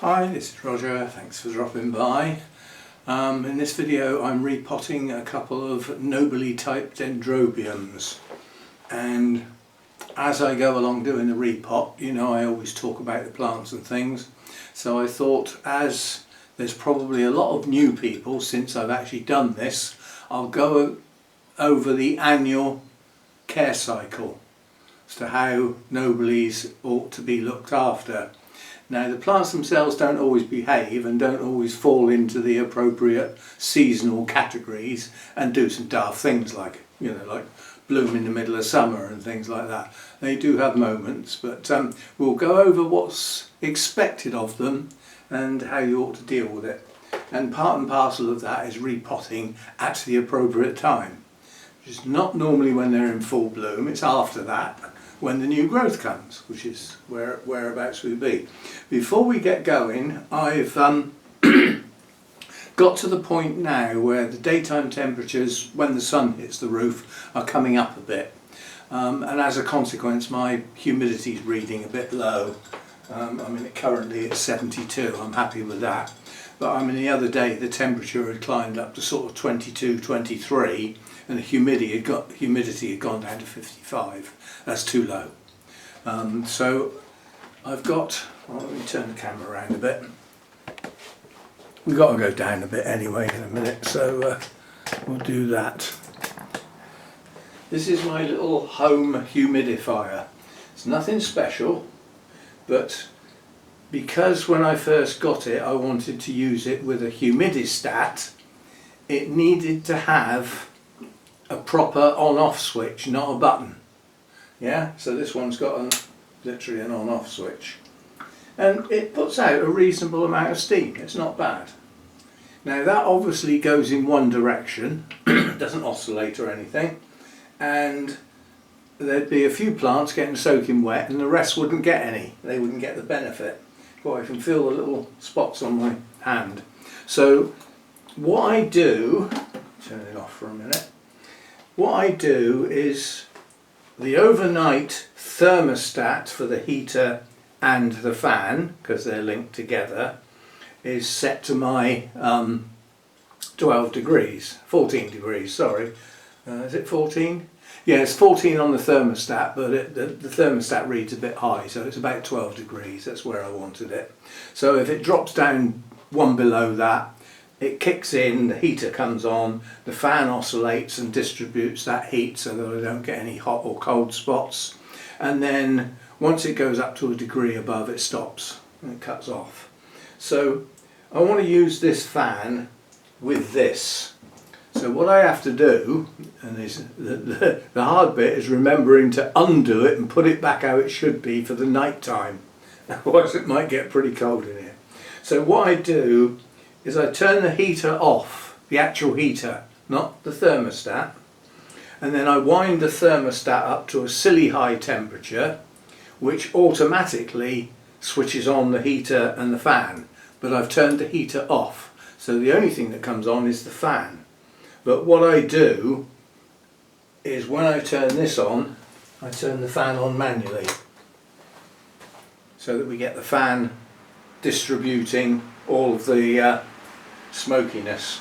Hi, this is Roger, thanks for dropping by. In this video I'm repotting a couple of Nobile type Dendrobiums, and as I go along doing the repot, you know, I always talk about the plants and things, so I thought, as there's probably a lot of new people since I've actually done this, I'll go over the annual care cycle as to how Nobiles ought to be looked after. Now, the plants themselves don't always behave and don't always fall into the appropriate seasonal categories and do some daft things like, you know, like bloom in the middle of summer and things like that. They do have moments, but we'll go over what's expected of them and how you ought to deal with it. And part and parcel of that is repotting at the appropriate time, which is not normally when they're in full bloom, it's after that, when the new growth comes, which is whereabouts we be. Before we get going, I've got to the point now where the daytime temperatures, when the sun hits the roof, are coming up a bit. And as a consequence, my humidity is reading a bit low. I mean, currently it's 72, I'm happy with that. But I mean, the other day the temperature had climbed up to sort of 22, 23, and the humidity had gone down to 55. That's too low. So I've got, well, let me turn the camera around a bit. We've got to go down a bit anyway in a minute, so we'll do that. This is my little home humidifier. It's nothing special, but because when I first got it I wanted to use it with a humidistat, it needed to have a proper on-off switch, not a button. Yeah, so this one's got literally an on-off switch, and it puts out a reasonable amount of steam. It's not bad. Now that obviously goes in one direction, doesn't oscillate or anything, and there'd be a few plants getting soaking wet and the rest wouldn't get any. They wouldn't get the benefit. Boy, I can feel the little spots on my hand. So what I do, turn it off for a minute, what I do is the overnight thermostat for the heater and the fan, because they're linked together, is set to my 14 degrees, sorry. Is it 14? Yeah, it's 14 on the thermostat, but the thermostat reads a bit high, so it's about 12 degrees, that's where I wanted it. So if it drops down one below that, it kicks in, the heater comes on, the fan oscillates and distributes that heat so that I don't get any hot or cold spots. And then once it goes up to a degree above, it stops and it cuts off. So I want to use this fan with this. So what I have to do, and the hard bit is remembering to undo it and put it back how it should be for the night time. Otherwise it might get pretty cold in here. So what I do is I turn the heater off, the actual heater, not the thermostat, and then I wind the thermostat up to a silly high temperature, which automatically switches on the heater and the fan, but I've turned the heater off, so the only thing that comes on is the fan. But what I do is when I turn this on, I turn the fan on manually, so that we get the fan distributing all of the smokiness.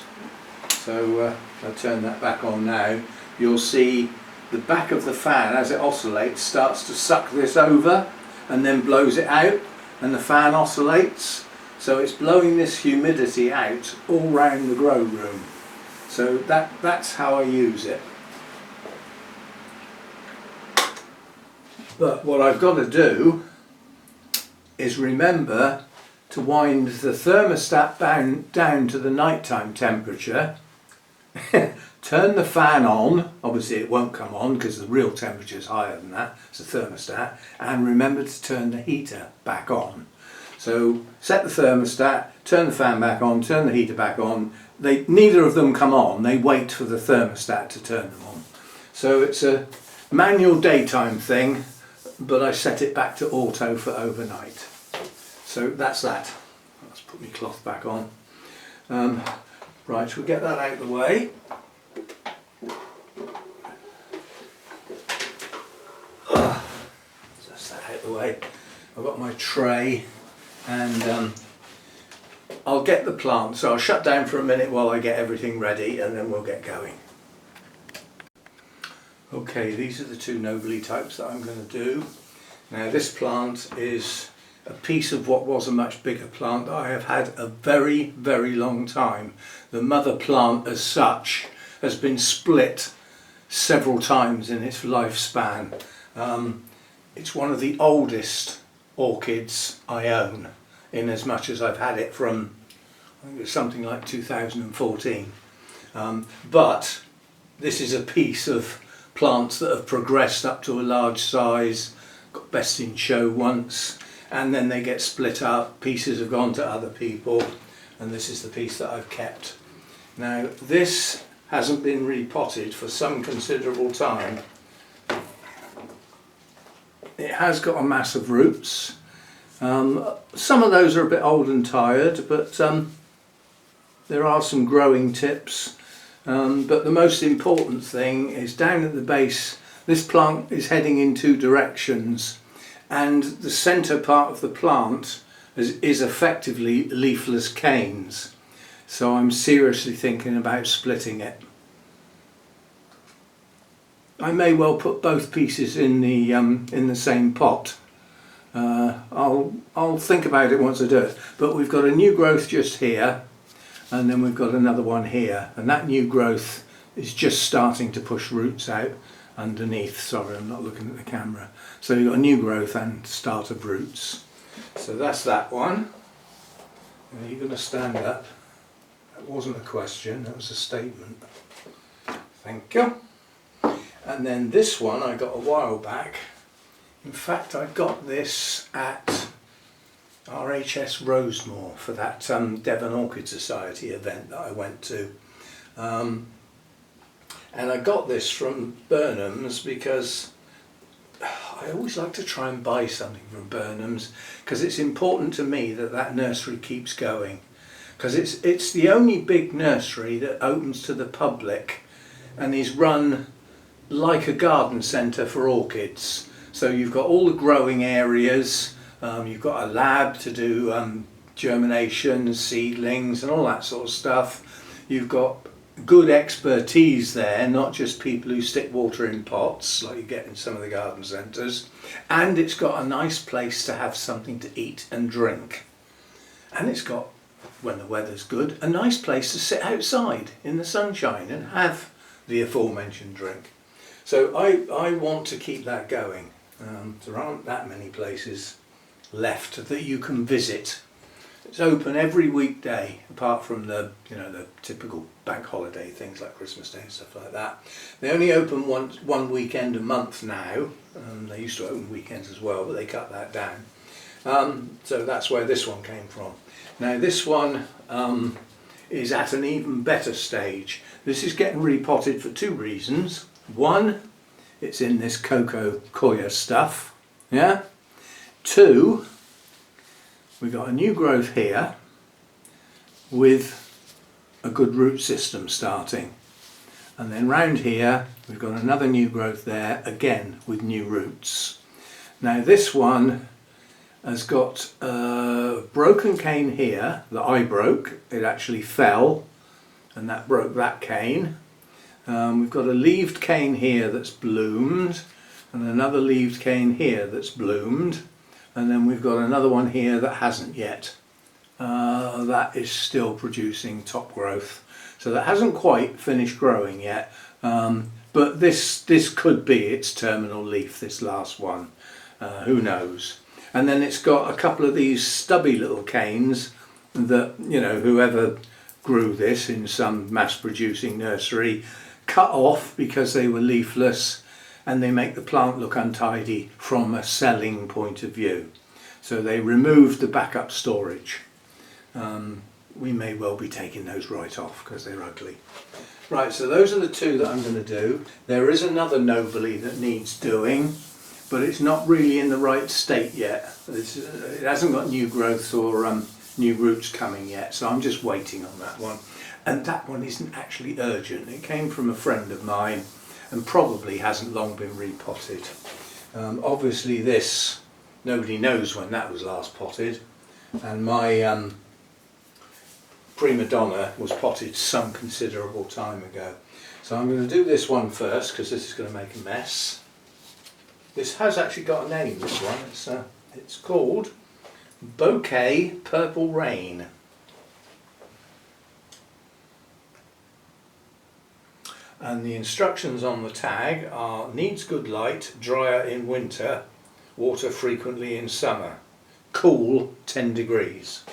So I'll turn that back on now. You'll see the back of the fan, as it oscillates, starts to suck this over and then blows it out, and the fan oscillates, so it's blowing this humidity out all round the grow room. So that's how I use it. But what I've got to do is remember to wind the thermostat down to the nighttime temperature, turn the fan on, obviously it won't come on because the real temperature is higher than that, it's a thermostat, and remember to turn the heater back on. So set the thermostat, turn the fan back on, turn the heater back on. Neither of them come on, they wait for the thermostat to turn them on. So it's a manual daytime thing, but I set it back to auto for overnight. So that's that. Let's put my cloth back on. Right, we'll get that out of the way. That's that out of the way. I've got my tray and I'll get the plant, so I'll shut down for a minute while I get everything ready and then we'll get going. Okay, these are the two Nobile types that I'm going to do. Now this plant is a piece of what was a much bigger plant that I have had a very, very long time. The mother plant as such has been split several times in its lifespan. It's one of the oldest orchids I own, in as much as I've had it from, I think it's something like 2014. But this is a piece of plants that have progressed up to a large size, got best in show once, and then they get split up, pieces have gone to other people, and this is the piece that I've kept. Now this hasn't been repotted for some considerable time. It has got a mass of roots. Some of those are a bit old and tired, but there are some growing tips. But the most important thing is down at the base. This plant is heading in two directions, and the centre part of the plant is effectively leafless canes. So I'm seriously thinking about splitting it. I may well put both pieces in the same pot. I'll think about it once I do it. But we've got a new growth just here, and then we've got another one here, and that new growth is just starting to push roots out underneath. Sorry, I'm not looking at the camera. So you've got a new growth and start of roots. So that's that one. Are you going to stand up? That wasn't a question, that was a statement. Thank you. And then this one I got a while back. In fact, I got this at RHS Rosemore for that Devon Orchid Society event that I went to. And I got this from Burnham's because I always like to try and buy something from Burnham's, because it's important to me that that nursery keeps going. Because it's the only big nursery that opens to the public and is run like a garden centre for orchids. So you've got all the growing areas, you've got a lab to do germination, seedlings and all that sort of stuff. You've got good expertise there, not just people who stick water in pots like you get in some of the garden centres. And it's got a nice place to have something to eat and drink. And it's got, when the weather's good, a nice place to sit outside in the sunshine and have the aforementioned drink. So I want to keep that going. There aren't that many places left that you can visit. It's open every weekday, apart from the typical bank holiday things like Christmas Day and stuff like that. They only open one weekend a month now. They used to open weekends as well, but they cut that down. So that's where this one came from. Now this one is at an even better stage. This is getting repotted for two reasons. One, it's in this cocoa coir stuff. Yeah. Two, we've got a new growth here with a good root system starting. And then round here we've got another new growth there, again with new roots. Now this one has got a broken cane here that I broke. It actually fell and that broke that cane. We've got a leaved cane here that's bloomed, and another leaved cane here that's bloomed, and then we've got another one here that hasn't yet. That is still producing top growth, so that hasn't quite finished growing yet, but this could be its terminal leaf, this last one. Who knows? And then it's got a couple of these stubby little canes that, whoever grew this in some mass producing nursery cut off because they were leafless, and they make the plant look untidy from a selling point of view. So they removed the backup storage. We may well be taking those right off because they're ugly. Right, so those are the two that I'm going to do. There is another Nobile that needs doing, but it's not really in the right state yet. It hasn't got new growth or new roots coming yet, so I'm just waiting on that one. And that one isn't actually urgent. It came from a friend of mine and probably hasn't long been repotted. Obviously nobody knows when that was last potted, and my prima donna was potted some considerable time ago. So I'm going to do this one first because this is going to make a mess. This has actually got a name, this one. It's called Bouquet Purple Rain. And the instructions on the tag are: needs good light, drier in winter, water frequently in summer, cool 10 degrees.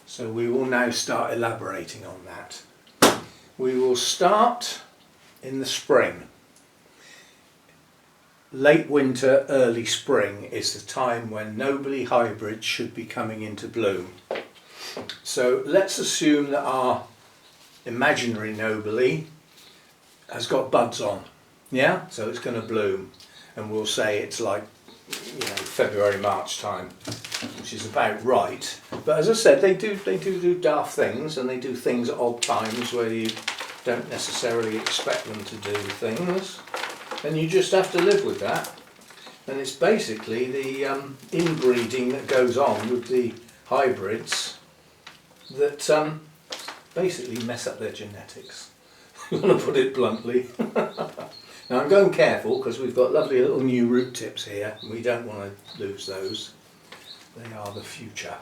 So we will now start elaborating on that. We will start in the spring. Late winter, early spring is the time when Nobile hybrids should be coming into bloom. So let's assume that our imaginary Nobile has got buds on, yeah? So it's going to bloom, and we'll say it's like, you know, February, March time, which is about right. But as I said, they do daft things, and they do things at odd times where you don't necessarily expect them to do things, and you just have to live with that. And it's basically the inbreeding that goes on with the hybrids that basically mess up their genetics. I'm going to put it bluntly. Now I'm going careful because we've got lovely little new root tips here, and we don't want to lose those. They are the future.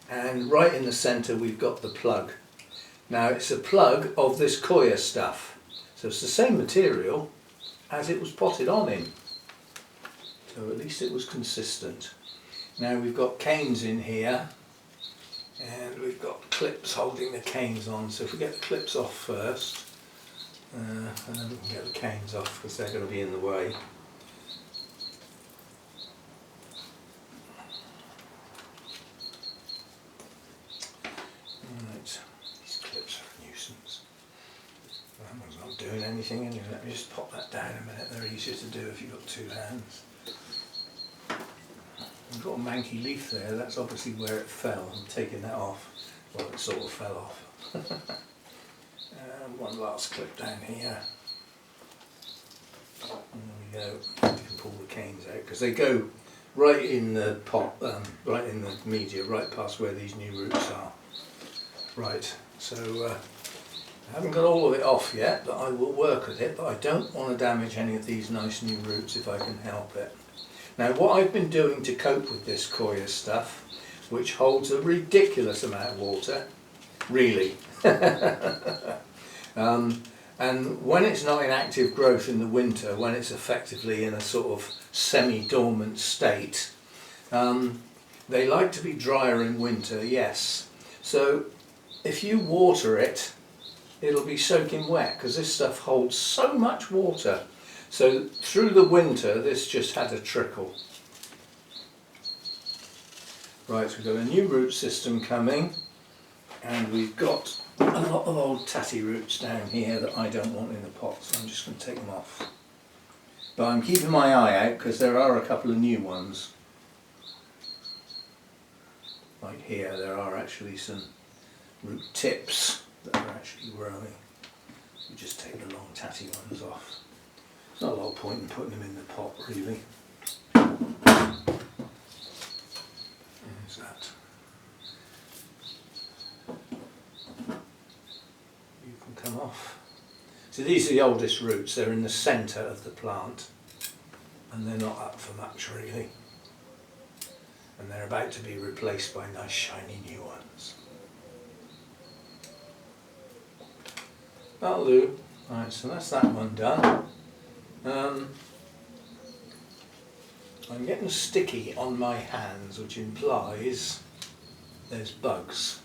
And right in the centre we've got the plug. Now it's a plug of this coir stuff, so it's the same material as it was potted on in, so at least it was consistent. Now we've got canes in here, and we've got clips holding the canes on, so if we get the clips off first, and then we can get the canes off because they're going to be in the way. Right, these clips are a nuisance. That one's not doing anything anyway. Let me just pop that down a minute. They're easier to do if you've got two hands. I've got a manky leaf there. That's obviously where it fell. I'm taking that off. Well, it sort of fell off. And one last clip down here. And there we go. You can pull the canes out because they go right in the pot, right in the media, right past where these new roots are. Right, so I haven't got all of it off yet, but I will work with it. But I don't want to damage any of these nice new roots if I can help it. Now, what I've been doing to cope with this coir stuff, which holds a ridiculous amount of water, really. And when it's not in active growth in the winter, when it's effectively in a sort of semi-dormant state, they like to be drier in winter, yes. So if you water it, it'll be soaking wet because this stuff holds so much water. So through the winter, this just had a trickle. Right, so we've got a new root system coming, and we've got a lot of old tatty roots down here that I don't want in the pot, so I'm just going to take them off. But I'm keeping my eye out because there are a couple of new ones. Like here, there are actually some root tips that are actually growing. We just take the long tatty ones off. There's not a lot of point in putting them in the pot, really. There's that. You can come off. So these are the oldest roots. They're in the centre of the plant, and they're not up for much, really. And they're about to be replaced by nice shiny new ones. That'll do. Right, so that's that one done. I'm getting sticky on my hands, which implies there's bugs.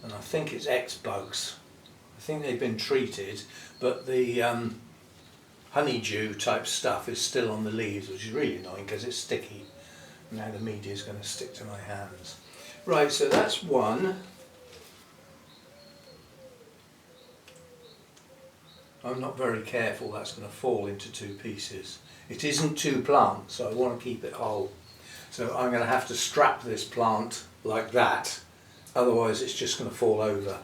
And I think it's X-bugs. I think they've been treated, but the honeydew type stuff is still on the leaves, which is really annoying because it's sticky. Now the media is going to stick to my hands. Right, so that's one. I'm not very careful, that's going to fall into two pieces. It isn't two plants, so I want to keep it whole. So I'm going to have to strap this plant like that, otherwise it's just going to fall over.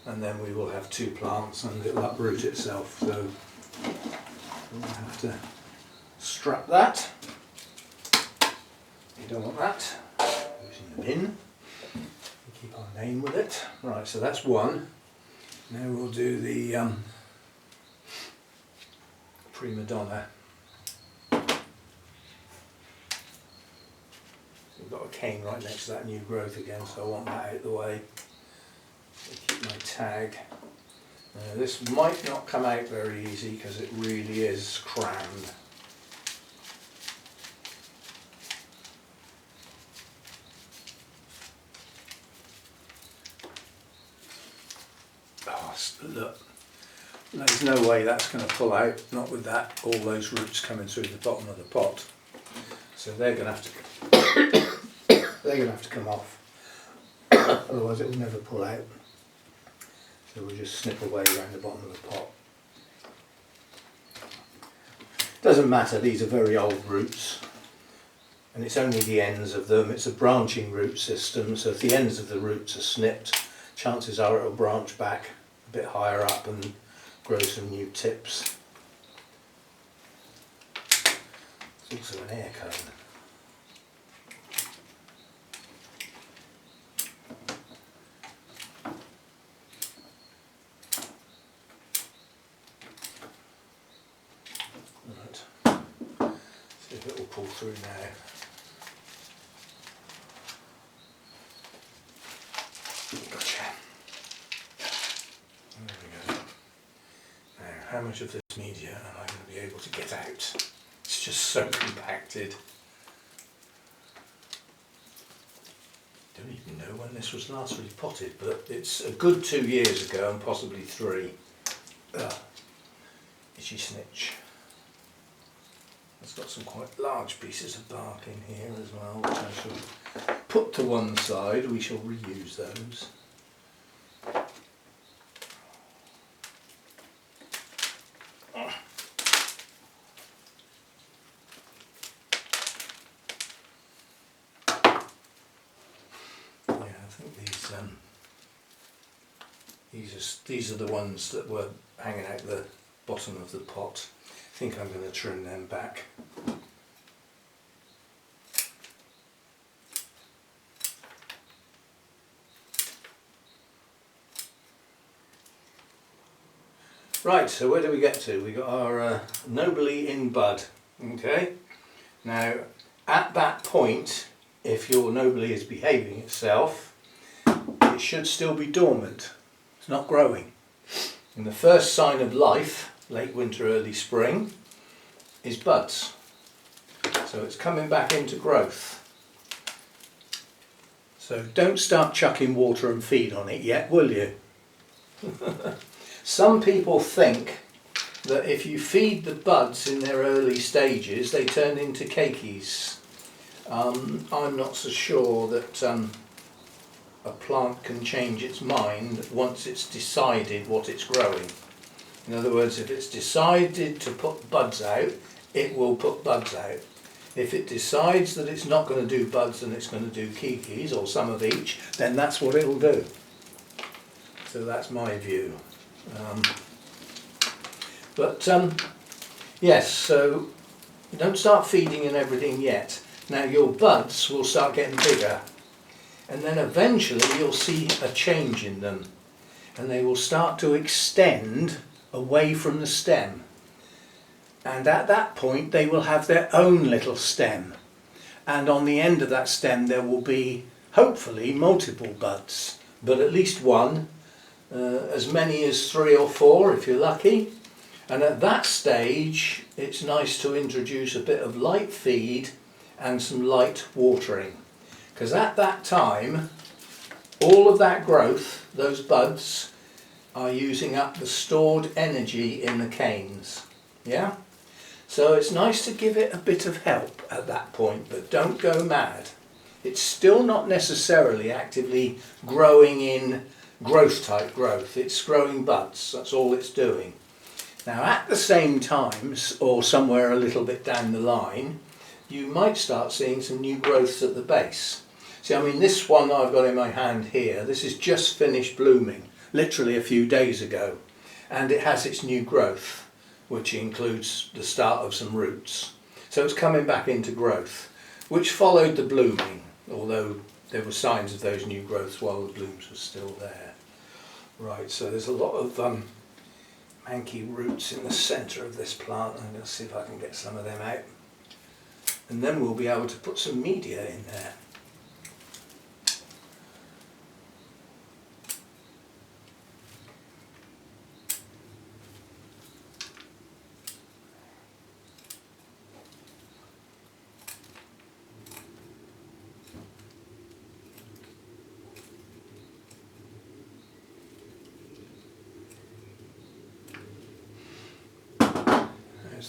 And then we will have two plants and it'll uproot itself. So we'll have to strap that. You don't want that. Goes in the bin. Keep our name with it. Right, so that's one. Now we'll do the prima donna. We've got a cane right next to that new growth again, so I want that out of the way. So keep my tag. Now this might not come out very easy because it really is crammed. Oh, look, there's no way that's going to pull out, not with that, all those roots coming through the bottom of the pot. So they're going to have to, they're going to have to come off, otherwise it will never pull out. So we'll just snip away around the bottom of the pot. Doesn't matter, these are very old roots, and it's only the ends of them. It's a branching root system, so if the ends of the roots are snipped, chances are it'll branch back a bit higher up and grow some new tips. It's also an air cone. Right. See if it will pull through now. Gotcha. There we go. Now, how much of this media am I going to be able to get out? It's just so compacted. Don't even know when this was last repotted, but it's a good 2 years ago and possibly 3. Itchy snitch. It's got some quite large pieces of bark in here as well, which I shall put to one side. We shall reuse those. These are the ones that were hanging out the bottom of the pot. I think I'm going to trim them back. Right, so where do we get to? We got our Nobile in bud. Okay. Now, at that point, if your Nobile is behaving itself, it should still be dormant. It's not growing. And the first sign of life, late winter, early spring, is buds. So it's coming back into growth. So don't start chucking water and feed on it yet, will you? Some people think that if you feed the buds in their early stages, they turn into cakeys. I'm not so sure that a plant can change its mind once it's decided what it's growing. In other words, if it's decided to put buds out, it will put buds out. If it decides that it's not going to do buds and it's going to do kikis, or some of each, then that's what it'll do. So that's my view. Yes, so don't start feeding and everything yet. Now your buds will start getting bigger, and then eventually you'll see a change in them, and they will start to extend away from the stem, and at that point they will have their own little stem, and on the end of that stem there will be hopefully multiple buds, but at least one, as many as 3 or 4 if you're lucky. And at that stage it's nice to introduce a bit of light feed and some light watering, because at that time all of that growth, those buds, are using up the stored energy in the canes. Yeah? So it's nice to give it a bit of help at that point, but don't go mad. It's still not necessarily actively growing in growth type growth, it's growing buds, that's all it's doing. Now at the same time, or somewhere a little bit down the line, you might start seeing some new growths at the base. See, I mean, this one I've got in my hand here, this is just finished blooming, literally a few days ago, and it has its new growth, which includes the start of some roots. So it's coming back into growth, which followed the blooming, although there were signs of those new growths while the blooms were still there. Right, so there's a lot of manky roots in the centre of this plant. I'm going to see if I can get some of them out. And then we'll be able to put some media in there.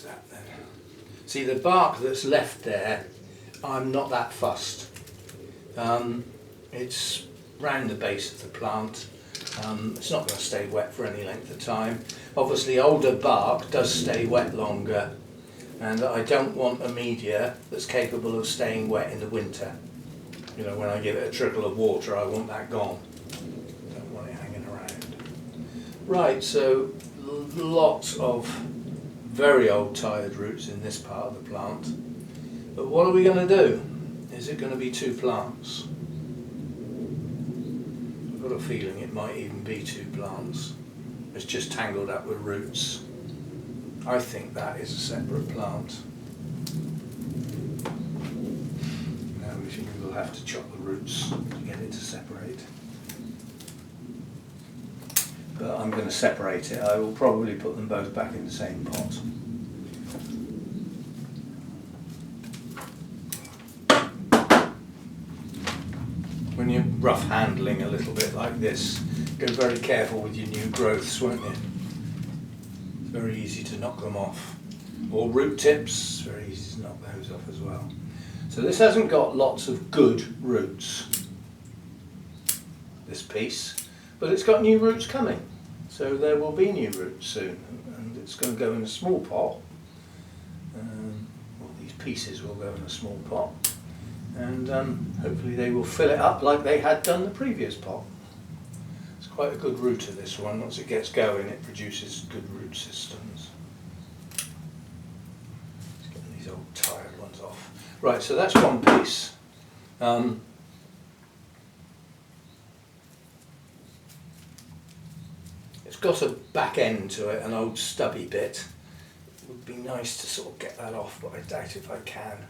That then. See, the bark that's left there, I'm not that fussed. It's round the base of the plant. It's not going to stay wet for any length of time. Obviously older bark does stay wet longer, and I don't want a media that's capable of staying wet in the winter. You know, when I give it a trickle of water, I want that gone. Don't want it hanging around. Right, so lots of very old tired roots in this part of the plant. But what are we going to do? Is it going to be two plants? I've got a feeling it might even be two plants. It's just tangled up with roots. I think that is a separate plant. Now we think we'll have to chop the roots to get it to separate. But I'm going to separate it. I will probably put them both back in the same pot. When you're rough handling a little bit like this, go very careful with your new growths, won't you? It's very easy to knock them off. Or root tips, very easy to knock those off as well. So this hasn't got lots of good roots, this piece. But it's got new roots coming, so there will be new roots soon, and it's going to go in a small pot. Well, these pieces will go in a small pot, and hopefully they will fill it up like they had done the previous pot. It's quite a good rooter, this one. Once it gets going, it produces good root systems. Let's get these old tired ones off. Right, so that's one piece. It's got a back end to it, an old stubby bit. It would be nice to sort of get that off, but I doubt if I can.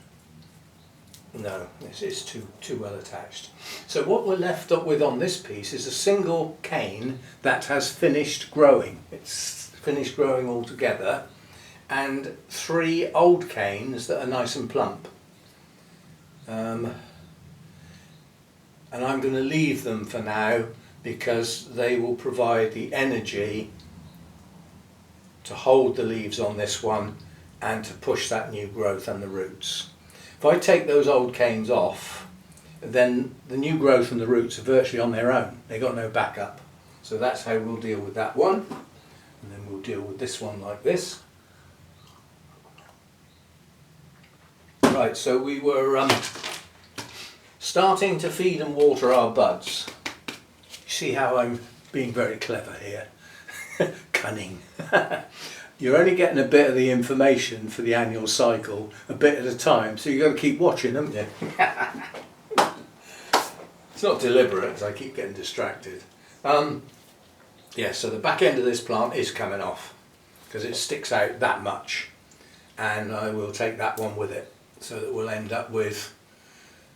No, this is too well attached. So what we're left up with on this piece is a single cane that has finished growing. It's finished growing altogether, and 3 old canes that are nice and plump. And I'm going to leave them for now, because they will provide the energy to hold the leaves on this one and to push that new growth and the roots. If I take those old canes off, then the new growth and the roots are virtually on their own. They've got no backup. So that's how we'll deal with that one. And then we'll deal with this one like this. Right, so we were starting to feed and water our buds. See how I'm being very clever here. Cunning. You're only getting a bit of the information for the annual cycle, a bit at a time, so you've got to keep watching, haven't you? It's not deliberate, because I keep getting distracted. Yeah, so the back end of this plant is coming off, because it sticks out that much, and I will take that one with it, so that we'll end up with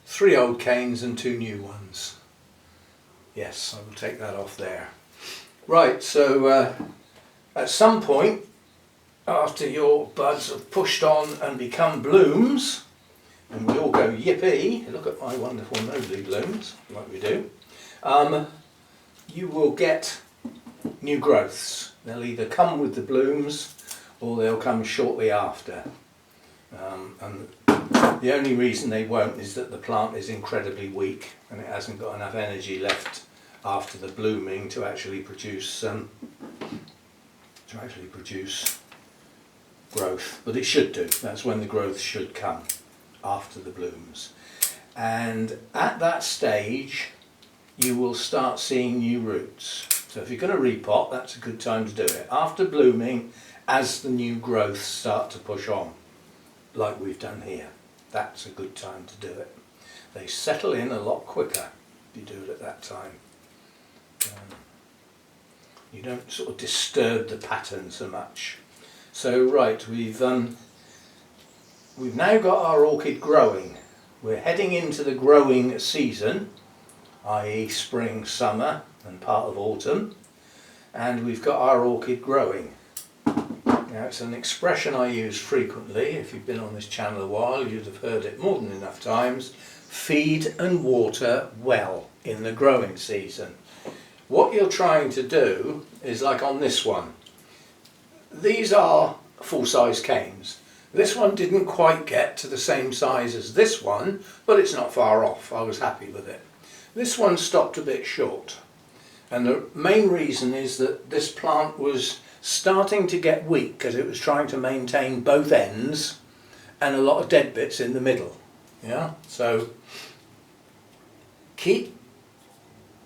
3 old canes and 2 new ones. Yes, I will take that off there. Right, so at some point, after your buds have pushed on and become blooms, and we all go yippee, look at my wonderful Nobile blooms, like we do, you will get new growths. They'll either come with the blooms or they'll come shortly after. And the only reason they won't is that the plant is incredibly weak and it hasn't got enough energy left after the blooming to actually produce growth. But it should do. That's when the growth should come, after the blooms. And at that stage you will start seeing new roots. So if you're going to repot, that's a good time to do it. After blooming, as the new growths start to push on, like we've done here, that's a good time to do it. they settle in a lot quicker if you do it at that time. You don't sort of disturb the pattern so much. So right, we've now got our orchid growing. We're heading into the growing season, i.e. spring, summer and part of autumn, and we've got our orchid growing. Now it's an expression I use frequently. If you've been on this channel a while, you'd have heard it more than enough times. Feed and water well in the growing season. What you're trying to do is like on this one. These are full-size canes. This one didn't quite get to the same size as this one, but it's not far off. I was happy with it. This one stopped a bit short. And the main reason is that this plant was starting to get weak because it was trying to maintain both ends and a lot of dead bits in the middle. Yeah, so keep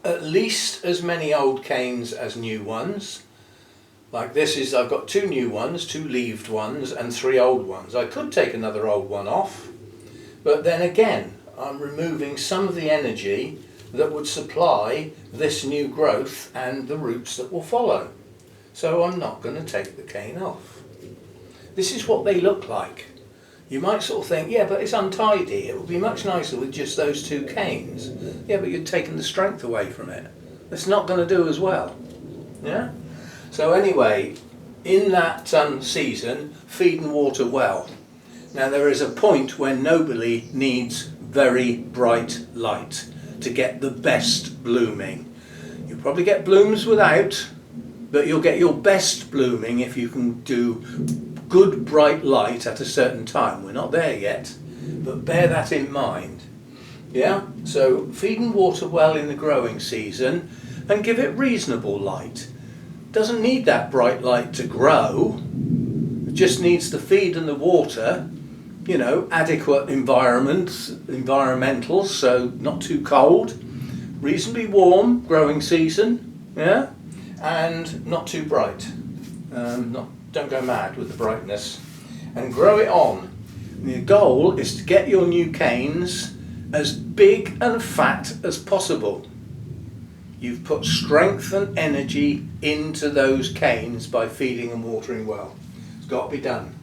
at least as many old canes as new ones. Like this is, I've got 2 new ones, 2 leaved ones and 3 old ones. I could take another old one off, but then again I'm removing some of the energy that would supply this new growth and the roots that will follow. So I'm not going to take the cane off. This is what they look like. You might sort of think, yeah, but it's untidy. It would be much nicer with just those 2 canes. Yeah, but you're taking the strength away from it. It's not going to do as well. Yeah? So anyway, in that season, feed and water well. Now there is a point when Nobile needs very bright light to get the best blooming. You'll probably get blooms without, but you'll get your best blooming if you can do good bright light at a certain time. We're not there yet, but bear that in mind. Yeah, so feed and water well in the growing season and give it reasonable light. Doesn't need that bright light to grow, it just needs the feed and the water, you know, adequate environmental, so not too cold, reasonably warm growing season, yeah, and not too bright. Don't go mad with the brightness, and grow it on. The goal is to get your new canes as big and fat as possible. You've put strength and energy into those canes by feeding and watering well. It's got to be done.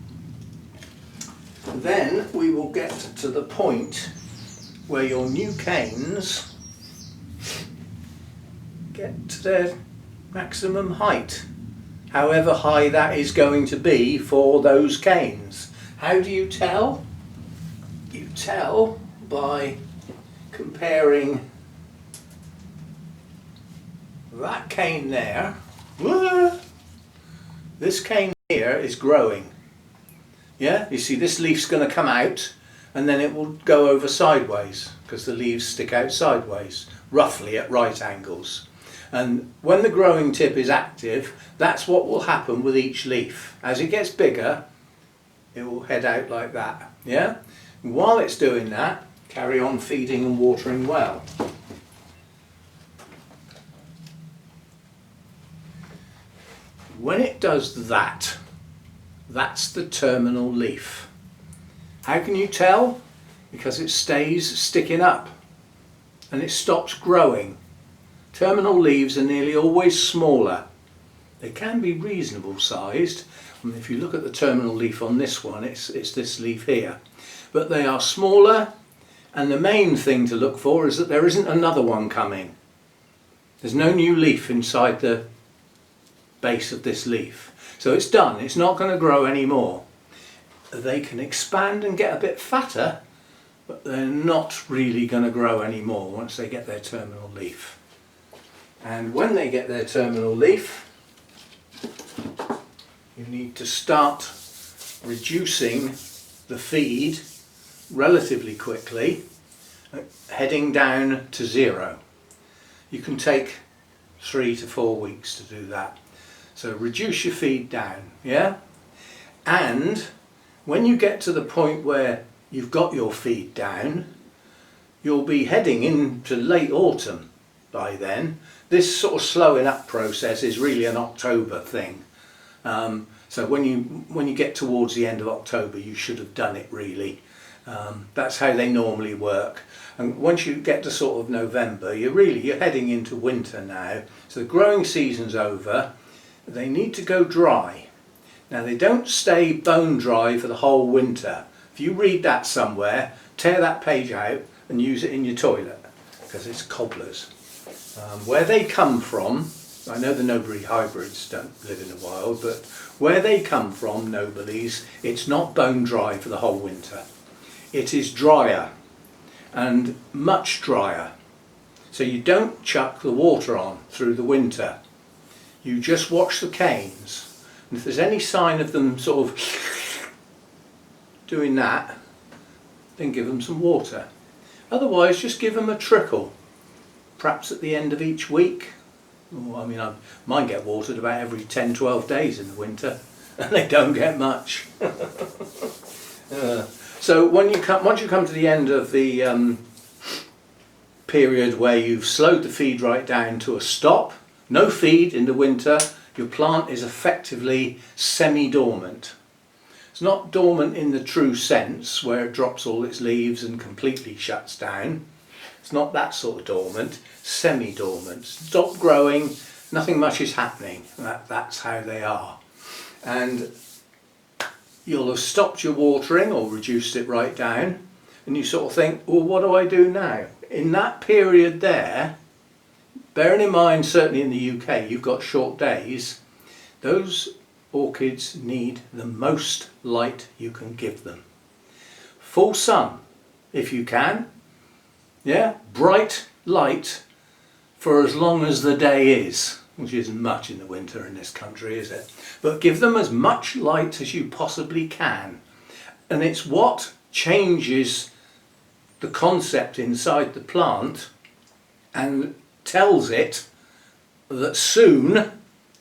Then we will get to the point where your new canes get to their maximum height, however high that is going to be for those canes. How do you tell? You tell by comparing that cane there. This cane here is growing. Yeah, you see this leaf's going to come out and then it will go over sideways because the leaves stick out sideways, roughly at right angles. And when the growing tip is active, that's what will happen with each leaf. As it gets bigger, it will head out like that. Yeah? And while it's doing that, carry on feeding and watering well. When it does that, that's the terminal leaf. How can you tell? Because it stays sticking up and it stops growing. Terminal leaves are nearly always smaller. They can be reasonable sized. I mean, if you look at the terminal leaf on this one, it's this leaf here. But they are smaller, and the main thing to look for is that there isn't another one coming. There's no new leaf inside the base of this leaf. So it's done, it's not going to grow anymore. They can expand and get a bit fatter, but they're not really going to grow anymore once they get their terminal leaf. And when they get their terminal leaf, you need to start reducing the feed relatively quickly, heading down to 0. You can take 3 to 4 weeks to do that. So reduce your feed down, yeah? And when you get to the point where you've got your feed down, you'll be heading into late autumn by then. This sort of slowing up process is really an October thing. So when you get towards the end of October, you should have done it really. That's how they normally work. And once you get to sort of November, you're heading into winter now. So the growing season's over. They need to go dry. Now they don't stay bone dry for the whole winter. If you read that somewhere, tear that page out and use it in your toilet, because it's cobblers. Where they come from, I know the Nobile hybrids don't live in the wild, but where they come from, Nobiles, it's not bone dry for the whole winter. It is drier, and much drier. So you don't chuck the water on through the winter. You just watch the canes, and if there's any sign of them sort of doing that, then give them some water. Otherwise, just give them a trickle, perhaps at the end of each week. I mean, mine get watered about every 10-12 days in the winter, and they don't get much. So once you come to the end of the period where you've slowed the feed right down to a stop, no feed in the winter, your plant is effectively semi-dormant. It's not dormant in the true sense where it drops all its leaves and completely shuts down. It's not that sort of dormant, semi-dormant. Stop growing, nothing much is happening. That's how they are. And you'll have stopped your watering or reduced it right down, and you sort of think, well, what do I do now? In that period there, bearing in mind certainly in the UK you've got short days, those orchids need the most light you can give them. Full sun if you can, yeah, bright light for as long as the day is, which isn't much in the winter in this country, is it? But give them as much light as you possibly can. And it's what changes the concept inside the plant and tells it that soon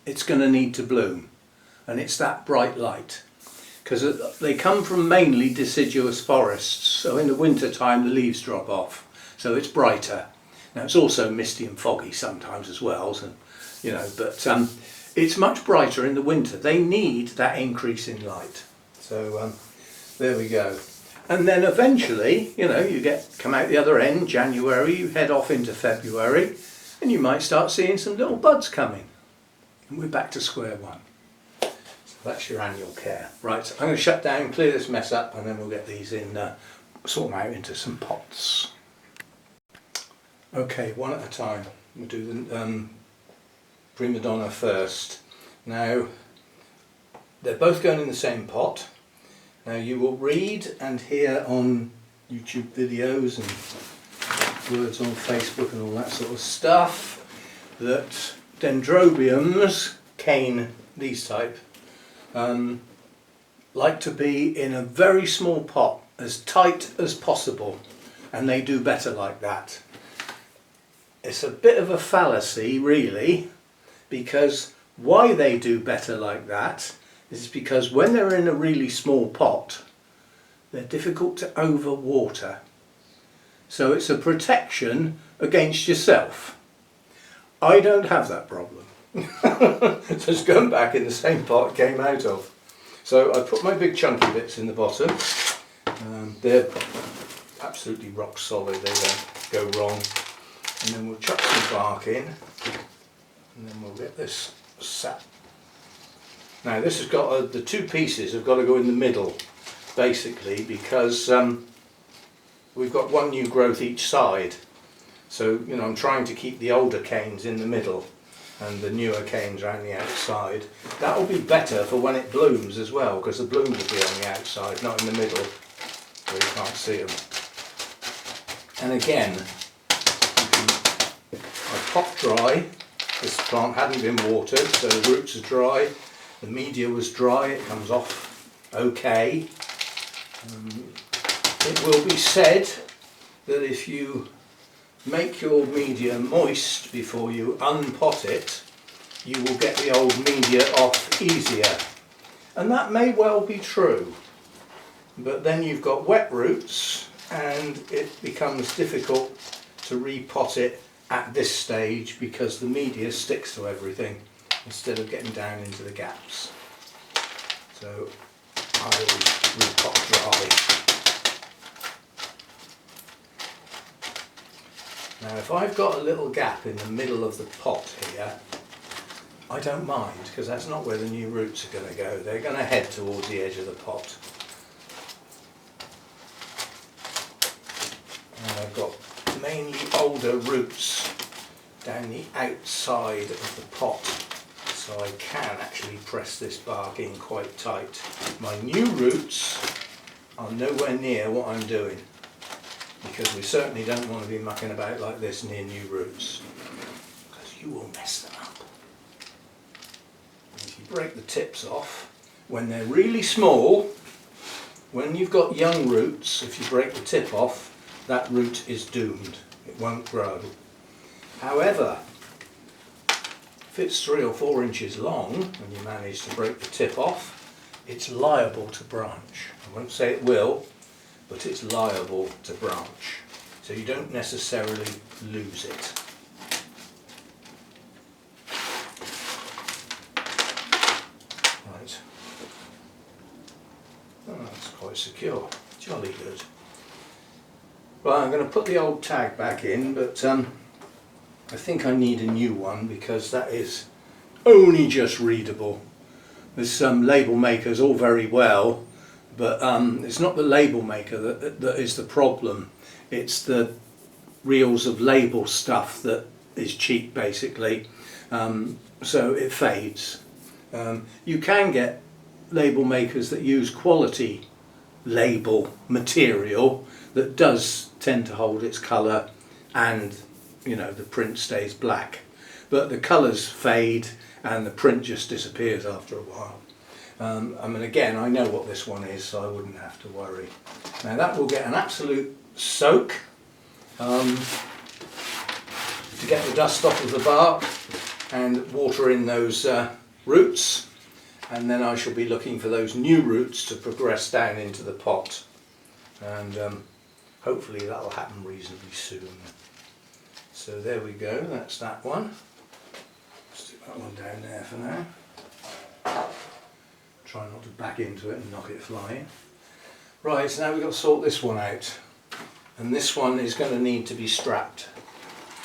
it's going to need to bloom. And it's that bright light. Because they come from mainly deciduous forests, so in the winter time the leaves drop off, so it's brighter. Now it's also misty and foggy sometimes as well, so, you know, but it's much brighter in the winter. They need that increase in light. So there we go. And then eventually, you know, come out the other end, January, you head off into February, and you might start seeing some little buds coming. And we're back to square one. That's your annual care. Right, I'm going to shut down, clear this mess up, and then we'll get these in, sort them out into some pots. Okay, one at a time. We'll do the prima donna first. Now, they're both going in the same pot. Now you will read and hear on YouTube videos and words on Facebook and all that sort of stuff that Dendrobiums, cane, these type, like to be in a very small pot, as tight as possible, and they do better like that. It's a bit of a fallacy really, because why they do better like that is because when they're in a really small pot, they're difficult to overwater. So it's a protection against yourself. I don't have that problem. So it's going back in the same pot it came out of. So I put my big chunky bits in the bottom. They're absolutely rock solid, they don't go wrong. And then we'll chuck some bark in, and then we'll get this sap. Now this has got the two pieces have got to go in the middle, basically, because we've got one new growth each side. So, you know, I'm trying to keep the older canes in the middle and the newer canes around the outside. That will be better for when it blooms as well, because the blooms will be on the outside, not in the middle where you can't see them. And again, I pop dry. This plant hadn't been watered, so the roots are dry. The media was dry, it comes off okay. It will be said that if you make your media moist before you unpot it, you will get the old media off easier. And that may well be true, but then you've got wet roots and it becomes difficult to repot it at this stage because the media sticks to everything instead of getting down into the gaps. So I always repot dry. Now if I've got a little gap in the middle of the pot here, I don't mind, because that's not where the new roots are going to go. They're going to head towards the edge of the pot. And I've got mainly older roots down the outside of the pot, so I can actually press this bark in quite tight. My new roots are nowhere near what I'm doing, because we certainly don't want to be mucking about like this near new roots, because you will mess them up. And if you break the tips off, when they're really small, when you've got young roots, if you break the tip off, that root is doomed. It won't grow. However, if it's 3 or 4 inches long and you manage to break the tip off, it's liable to branch. I won't say it will, but it's liable to branch. So you don't necessarily lose it. Right. Oh, that's quite secure. Jolly good. Well, I'm going to put the old tag back in, but I think I need a new one, because that is only just readable. There's some label makers, all very well, but it's not the label maker that is the problem. It's the reels of label stuff that is cheap, basically. So it fades. You can get label makers that use quality label material that does tend to hold its colour, and you know, the print stays black, but the colours fade and the print just disappears after a while. I mean, again, I know what this one is, so I wouldn't have to worry. Now that will get an absolute soak to get the dust off of the bark and water in those roots, and then I shall be looking for those new roots to progress down into the pot, and hopefully that will happen reasonably soon. So there we go, that's that one. Stick that one down there for now. Try not to back into it and knock it flying. Right, so now we've got to sort this one out. And this one is going to need to be strapped,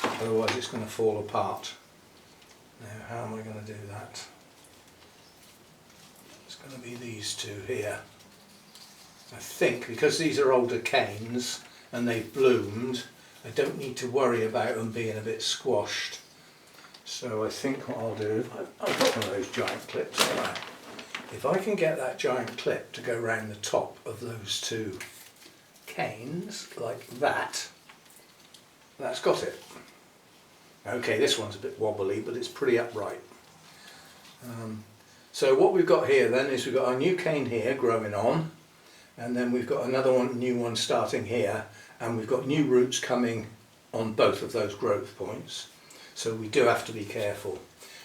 otherwise it's going to fall apart. Now how am I going to do that? It's going to be these two here. I think because these are older canes and they've bloomed, I don't need to worry about them being a bit squashed. So I think what I'll do, I've got one of those giant clips, haven't I? If I can get that giant clip to go around the top of those two canes like that, that's got it. Okay, this one's a bit wobbly, but it's pretty upright. So what we've got here then is we've got our new cane here growing on, and then we've got another one, new one starting here, and we've got new roots coming on both of those growth points. So we do have to be careful.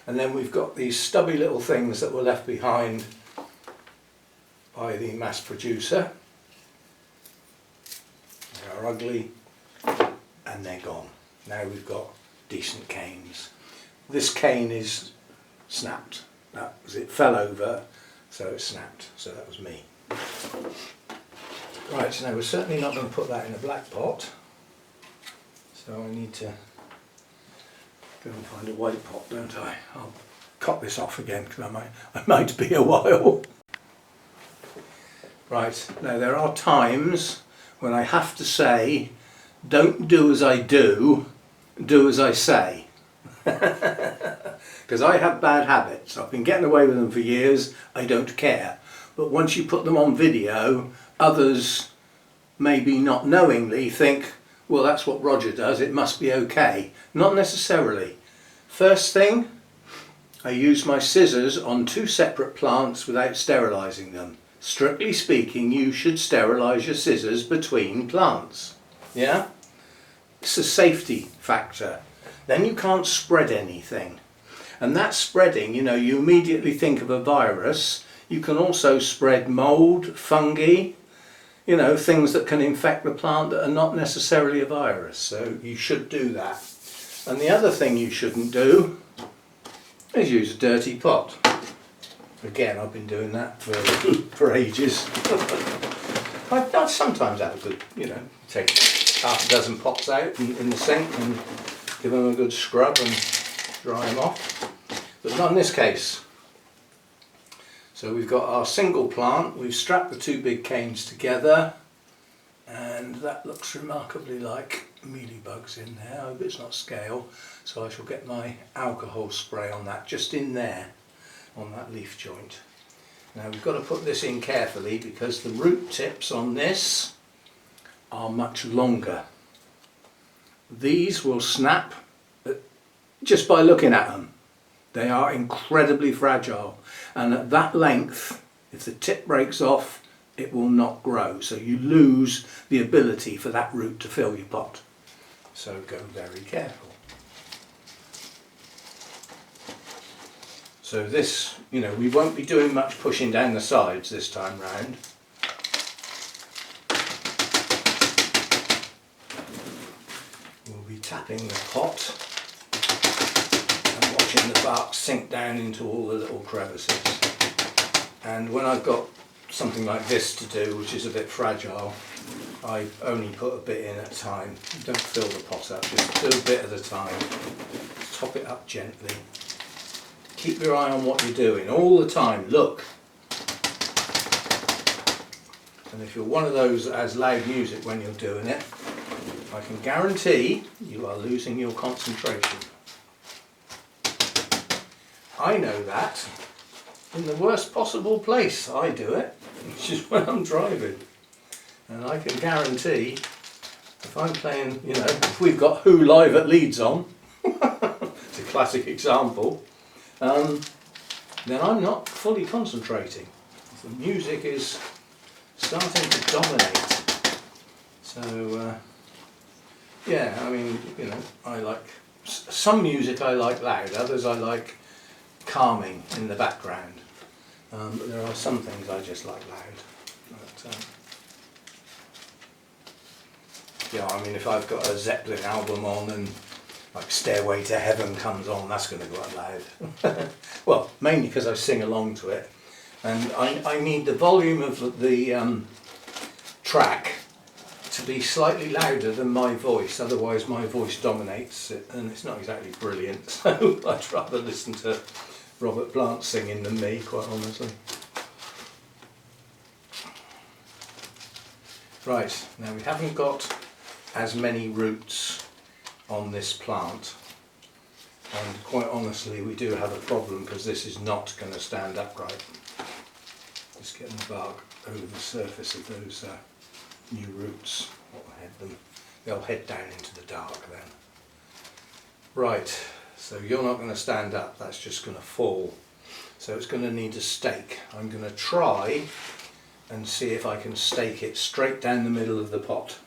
And then we've got these stubby little things that were left behind by the mass producer. They are ugly and they're gone. Now we've got decent canes. This cane is snapped. That was it, fell over, so it snapped. So that was me. Right, so now we're certainly not going to put that in a black pot. So I need to go and find a white pot, don't I? I'll cut this off again because I might be a while. Right, now there are times when I have to say, don't do as I do, do as I say. Because I have bad habits. I've been getting away with them for years, I don't care. But once you put them on video, others maybe not knowingly think, well, that's what Roger does, it must be okay. Not necessarily. First thing, I use my scissors on 2 separate plants without sterilising them. Strictly speaking, you should sterilise your scissors between plants. Yeah? It's a safety factor. Then you can't spread anything. And that spreading, you know, you immediately think of a virus. You can also spread mould, fungi, you know, things that can infect the plant that are not necessarily a virus. So you should do that. And the other thing you shouldn't do is use a dirty pot. Again, I've been doing that for ages. I sometimes have a good, you know, take half a dozen pots out in the sink and give them a good scrub and dry them off. But not in this case. So we've got our single plant, we've strapped the two big canes together, and that looks remarkably like mealybugs in there. I hope it's not scale, so I shall get my alcohol spray on that, just in there, on that leaf joint. Now we've got to put this in carefully because the root tips on this are much longer. These will snap just by looking at them. They are incredibly fragile, and at that length, if the tip breaks off, it will not grow. So you lose the ability for that root to fill your pot. So go very careful. So this, you know, we won't be doing much pushing down the sides this time round. We'll be tapping the pot and watching the bark sink down into all the little crevices. And when I've got something like this to do, which is a bit fragile, I only put a bit in at a time. Don't fill the pot up, just do a bit at a time. Top it up gently. Keep your eye on what you're doing all the time, look. And if you're one of those that has loud music when you're doing it, I can guarantee you are losing your concentration. I know that in the worst possible place I do it, which is when I'm driving. And I can guarantee if I'm playing, you know, if we've got Who Live at Leeds on, it's a classic example, then I'm not fully concentrating. The music is starting to dominate. So, yeah, I mean, you know, I like some music I like loud, others I like calming in the background. But there are some things I just like loud. But, yeah, I mean, if I've got a Zeppelin album on and like Stairway to Heaven comes on, that's going to go out loud. Well, mainly because I sing along to it, and I need the volume of the track to be slightly louder than my voice, otherwise my voice dominates it, and it's not exactly brilliant, so I'd rather listen to Robert Plant singing than me, quite honestly. Right, now we haven't got as many roots on this plant, and quite honestly we do have a problem because this is not going to stand upright. Just getting the bark over the surface of those new roots. They'll head down into the dark then. Right, so you're not going to stand up, that's just going to fall. So it's going to need a stake. I'm going to try and see if I can stake it straight down the middle of the pot.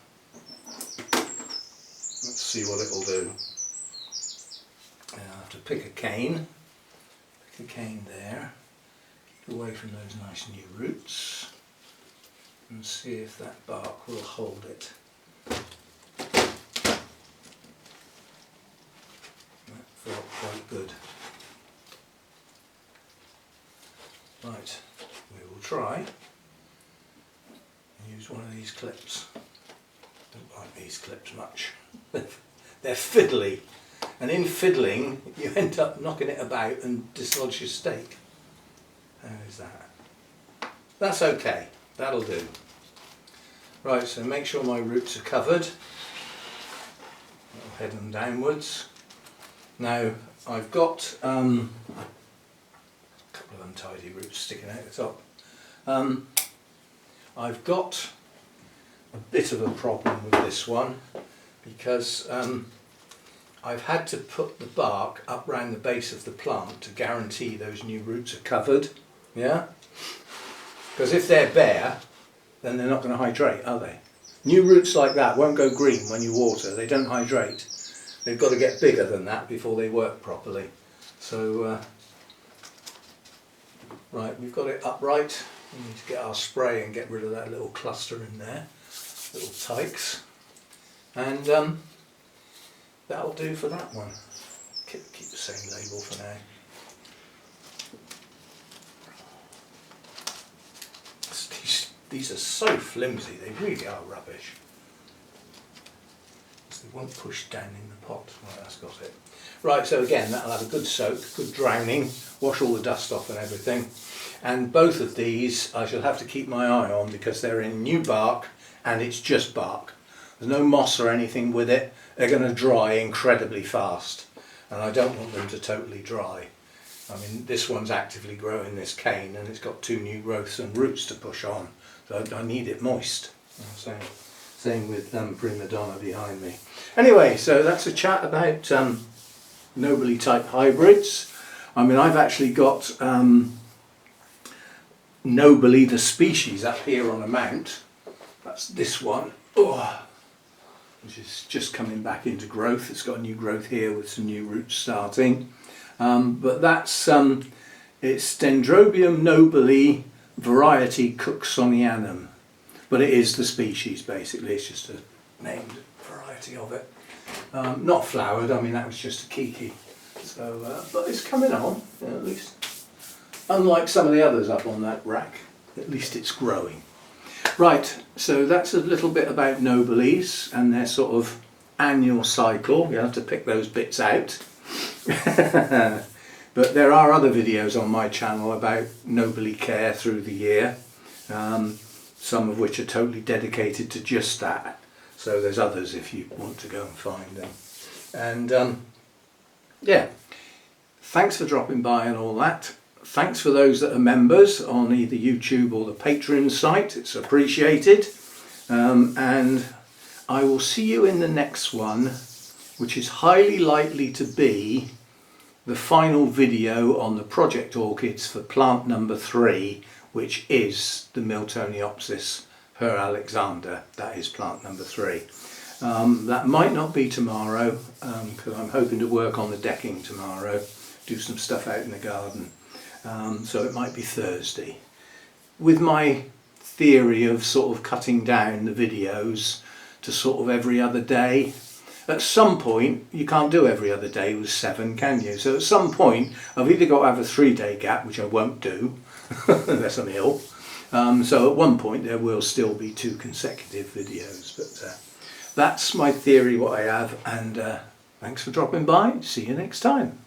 Let's see what it'll do. I have to pick a cane there, keep away from those nice new roots, and see if that bark will hold it. That felt quite good. Right, we will try. Use one of these clips. Don't like these clips much. They're fiddly, and in fiddling you end up knocking it about and dislodge your stake. How is that? That's okay, that'll do. Right, so make sure my roots are covered. I'll head them downwards. Now I've got a couple of untidy roots sticking out the top. I've got a bit of a problem with this one because I've had to put the bark up round the base of the plant to guarantee those new roots are covered. Yeah? Because if they're bare, then they're not going to hydrate, are they? New roots like that won't go green when you water, they don't hydrate. They've got to get bigger than that before they work properly. So, right, we've got it upright. We need to get our spray and get rid of that little cluster in there, little tykes, and that'll do for that one. Keep the same label for now. These are so flimsy, they really are rubbish. It won't push down in the pot. Right, that's got it. Right, so again, that'll have a good soak, good drowning, wash all the dust off and everything. And both of these I shall have to keep my eye on because they're in new bark and it's just bark. There's no moss or anything with it. They're going to dry incredibly fast and I don't want them to totally dry. I mean, this one's actively growing this cane and it's got 2 new growths and roots to push on, so I need it moist. Same with Prima Donna behind me. Anyway, so that's a chat about Nobile type hybrids. I mean, I've actually got Nobile the species up here on a mount. That's this one, which is just coming back into growth. It's got a new growth here with some new roots starting. But that's it's Dendrobium nobile variety Cooksonianum. But it is the species basically, it's just a named variety of it. Not flowered, I mean that was just a kiki. So, but it's coming on, at least. Unlike some of the others up on that rack, at least it's growing. Right, so that's a little bit about nobiles and their sort of annual cycle. You have to pick those bits out. But there are other videos on my channel about nobile care through the year. Some of which are totally dedicated to just that. So there's others if you want to go and find them. And yeah, thanks for dropping by and all that. Thanks for those that are members on either YouTube or the Patreon site. It's appreciated. And I will see you in the next one, which is highly likely to be the final video on the project orchids for plant number 3, which is the Miltoniopsis per Alexander. That is plant number 3. That might not be tomorrow because I'm hoping to work on the decking tomorrow, do some stuff out in the garden. So it might be Thursday. With my theory of sort of cutting down the videos to sort of every other day, at some point you can't do every other day with 7, can you? So at some point I've either got to have a 3-day gap, which I won't do unless I'm ill. So at one point there will still be 2 consecutive videos, but that's my theory, what I have, and thanks for dropping by. See you next time.